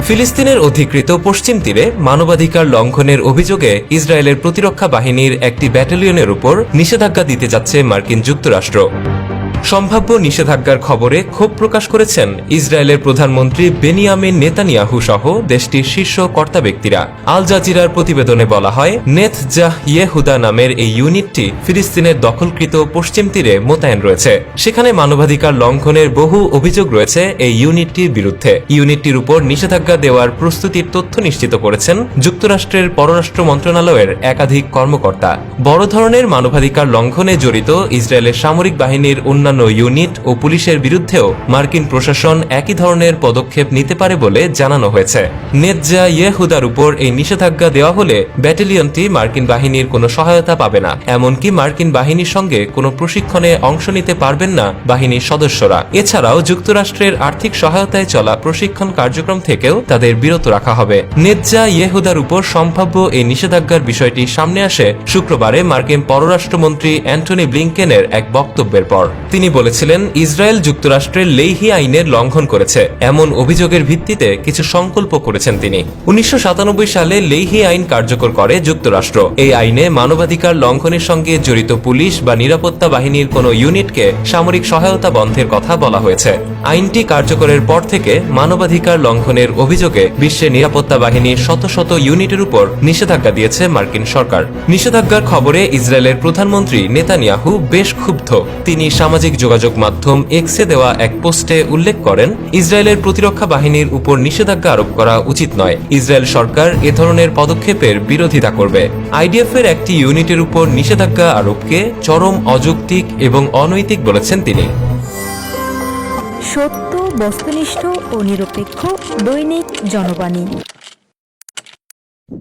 ফিলিস্তিনের অধিকৃত পশ্চিম তীরে মানবাধিকার লঙ্ঘনের অভিযোগে ইসরায়েলের প্রতিরক্ষা বাহিনীর একটি ব্যাটালিয়নের উপর নিষেধাজ্ঞা দিতে যাচ্ছে মার্কিন যুক্তরাষ্ট্র। সম্ভাব্য নিষেধাজ্ঞার খবরে ক্ষোভ প্রকাশ করেছেন ইসরায়েলের প্রধানমন্ত্রী বেনিয়ামিন নেতানিয়াহু সহ দেশটির শীর্ষ কর্তা ব্যক্তিরা। আল জাজিরার প্রতিবেদনে বলা হয়, নেতজাহ-ইয়েহুদা নামের এই ইউনিটটি ফিলিস্তিনের দখলকৃত পশ্চিম তীরে মোতায়েন রয়েছে। সেখানে মানবাধিকার লঙ্ঘনের বহু অভিযোগ রয়েছে এই ইউনিটটির বিরুদ্ধে। ইউনিটটির উপর নিষেধাজ্ঞা দেওয়ার প্রস্তুতির তথ্য নিশ্চিত করেছেন যুক্তরাষ্ট্রের পররাষ্ট্র মন্ত্রণালয়ের একাধিক কর্মকর্তা। বড় ধরনের মানবাধিকার লঙ্ঘনে জড়িত ইসরায়েলের সামরিক বাহিনীর অন্যান্য ইউনিট ও পুলিশের বিরুদ্ধেও মার্কিন প্রশাসন একই ধরনের পদক্ষেপ নিতে পারে বলে জানানো হয়েছে। নেতজাহ-ইয়েহুদার উপর এই নিষেধাজ্ঞা দেওয়া হলে ব্যাটালিয়নটি মার্কিন বাহিনীর কোনো সহায়তা পাবে না, এমনকি মার্কিন বাহিনীর সঙ্গে কোনো প্রশিক্ষণে অংশ নিতে পারবেন না বাহিনীর সদস্যরা। এছাড়াও যুক্তরাষ্ট্রের আর্থিক সহায়তায় চলা প্রশিক্ষণ কার্যক্রম থেকেও তাদের বিরত রাখা হবে। নেতজাহ-ইয়েহুদার উপর সম্ভাব্য এই নিষেধাজ্ঞার বিষয়টি সামনে আসে শুক্রবারে মার্কিন পররাষ্ট্রমন্ত্রী অ্যান্টনি ব্লিংকেনের এক বক্তব্যের পর। তিনি বলেছিলেন, ইসরায়েল যুক্তরাষ্ট্রের লেইহি আইনের লঙ্ঘন করেছে এমন অভিযোগের ভিত্তিতে কিছু সংকল্প করেছেন তিনি। 1997 সালে লেইহি আইন কার্যকর করে যুক্তরাষ্ট্র। এই আইনে মানবাধিকার লঙ্ঘনের সঙ্গে জড়িত পুলিশ বা নিরাপত্তা বাহিনীর কোনো ইউনিটকে সামরিক সহায়তা বন্ধের কথা বলা হয়েছে। আইনটি কার্যকরের পর থেকে মানবাধিকার লঙ্ঘনের অভিযোগে বিশ্বের নিরাপত্তা বাহিনীর শত শত ইউনিটের উপর নিষেধাজ্ঞা দিয়েছে মার্কিন সরকার। নিষেধাজ্ঞার খবরে ইসরায়েলের প্রধানমন্ত্রী নেতানিয়াহু বেশ ক্ষুব্ধ। তিনি সামাজিক যোগাযোগ মাধ্যম এক্সে দেওয়া এক পোস্টে উল্লেখ করেন, ইসরায়েলের প্রতিরক্ষা বাহিনীর উপর নিষেধাজ্ঞা আরোপ করা উচিত নয়। ইসরায়েল সরকার এ ধরনের পদক্ষেপের বিরোধিতা করবে। আইডিএফ এর একটি ইউনিটের উপর নিষেধাজ্ঞা আরোপকে চরম অযৌক্তিক এবং অনৈতিক বলেছেন তিনি। সত্য, বস্তুনিষ্ঠ ও নিরপেক্ষ দৈনিক জনবাণী।